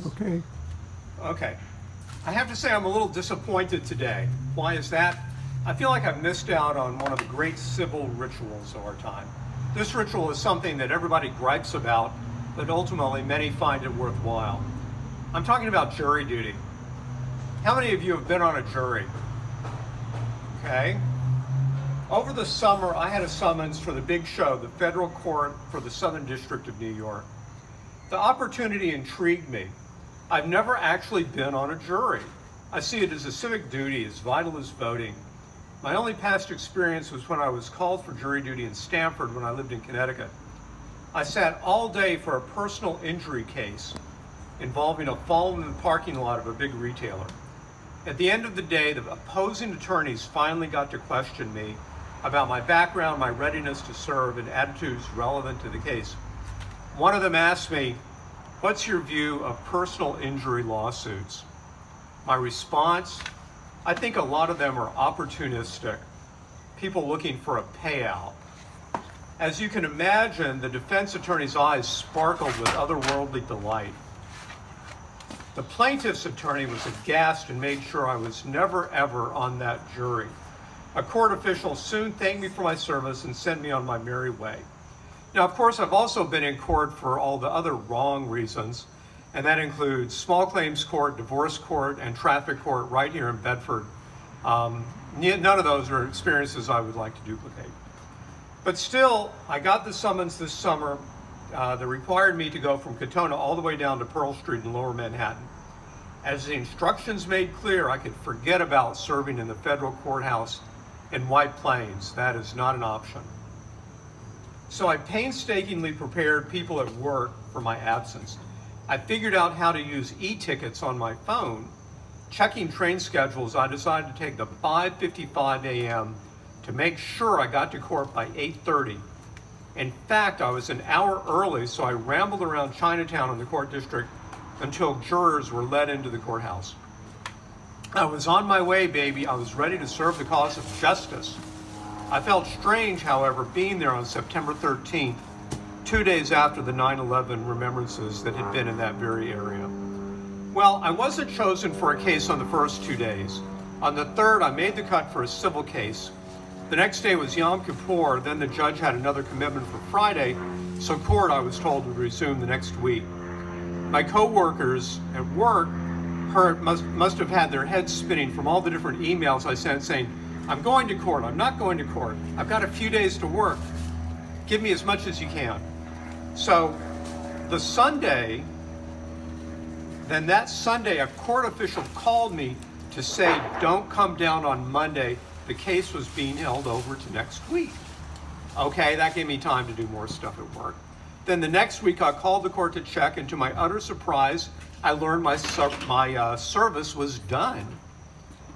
Okay. Okay. I have to say I'm a little disappointed today. Why is that? I feel like I've missed out on one of the great civil rituals of our time. This ritual is something that everybody gripes about, but ultimately many find it worthwhile. I'm talking about jury duty. How many of you have been on a jury? Okay. Over the summer, I had a summons for the big show, the federal court for the Southern District of New York. The opportunity intrigued me. I've never actually been on a jury. I see it as a civic duty as vital as voting. My only past experience was when I was called for jury duty in Stamford when I lived in Connecticut. I sat all day for a personal injury case involving a fall in the parking lot of a big retailer. At the end of the day, the opposing attorneys finally got to question me about my background, my readiness to serve, and attitudes relevant to the case. One of them asked me, "What's your view of personal injury lawsuits?" My response, I think a lot of them are opportunistic, people looking for a payout. As you can imagine, the defense attorney's eyes sparkled with otherworldly delight. The plaintiff's attorney was aghast and made sure I was never ever on that jury. A court official soon thanked me for my service and sent me on my merry way. Now, of course, I've also been in court for all the other wrong reasons, and that includes small claims court, divorce court, and traffic court right here in Bedford. None of those are experiences I would like to duplicate. But still, I got the summons this summer that required me to go from Katona all the way down to Pearl Street in Lower Manhattan. As the instructions made clear, I could forget about serving in the federal courthouse in White Plains. That is not an option. So I painstakingly prepared people at work for my absence. I figured out how to use e-tickets on my phone. Checking train schedules, I decided to take the 5:55 a.m. to make sure I got to court by 8:30. In fact, I was an hour early, so I rambled around Chinatown in the court district until jurors were led into the courthouse. I was on my way, baby. I was ready to serve the cause of justice. I felt strange, however, being there on September 13th, 2 days after the 9/11 remembrances that had been in that very area. Well, I wasn't chosen for a case on the first 2 days. On the third, I made the cut for a civil case. The next day was Yom Kippur, then the judge had another commitment for Friday, so court, I was told, would resume the next week. My co-workers at work must have had their heads spinning from all the different emails I sent saying, "I'm going to court, I'm not going to court, I've got a few days to work. Give me as much as you can." So that Sunday, a court official called me to say, "Don't come down on Monday. The case was being held over to next week." Okay, that gave me time to do more stuff at work. Then the next week, I called the court to check, and to my utter surprise, I learned my service was done.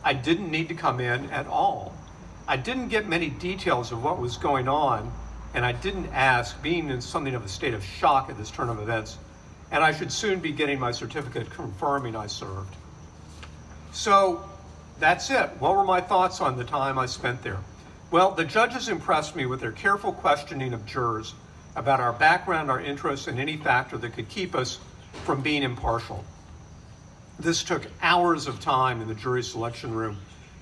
I didn't need to come in at all. I didn't get many details of what was going on, and I didn't ask, being in something of a state of shock at this turn of events, and I should soon be getting my certificate confirming I served. So that's it. What were my thoughts on the time I spent there? Well, the judges impressed me with their careful questioning of jurors about our background, our interests, and any factor that could keep us from being impartial. This took hours of time in the jury selection room,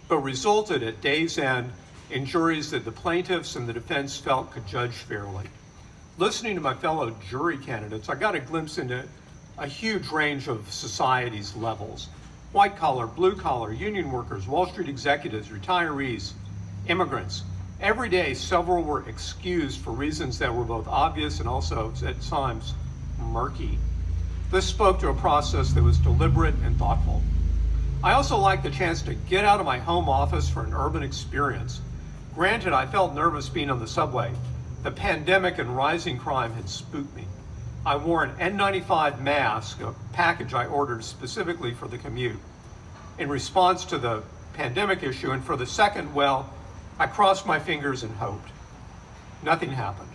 but resulted at day's end in juries that the plaintiffs and the defense felt could judge fairly. Listening to my fellow jury candidates, I got a glimpse into a huge range of society's levels. White collar, blue collar, union workers, Wall Street executives, retirees, immigrants. Every day, several were excused for reasons that were both obvious and also, at times, murky. This spoke to a process that was deliberate and thoughtful. I also liked the chance to get out of my home office for an urban experience. Granted, I felt nervous being on the subway. The pandemic and rising crime had spooked me. I wore an N95 mask, a package I ordered specifically for the commute, in response to the pandemic issue, and for the second, well, I crossed my fingers and hoped. Nothing happened.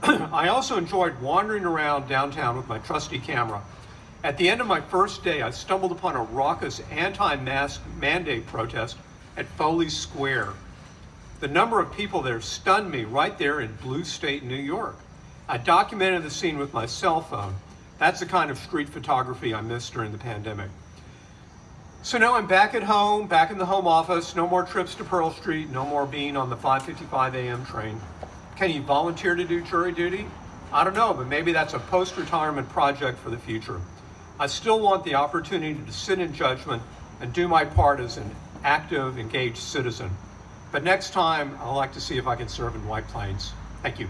I also enjoyed wandering around downtown with my trusty camera. At the end of my first day, I stumbled upon a raucous anti-mask mandate protest at Foley Square. The number of people there stunned me right there in Blue State, New York. I documented the scene with my cell phone. That's the kind of street photography I missed during the pandemic. So now I'm back at home, back in the home office, no more trips to Pearl Street, no more being on the 5:55 a.m. train. Can you volunteer to do jury duty? I don't know, but maybe that's a post-retirement project for the future. I still want the opportunity to sit in judgment and do my part as an active, engaged citizen. But next time, I'd like to see if I can serve in White Plains. Thank you.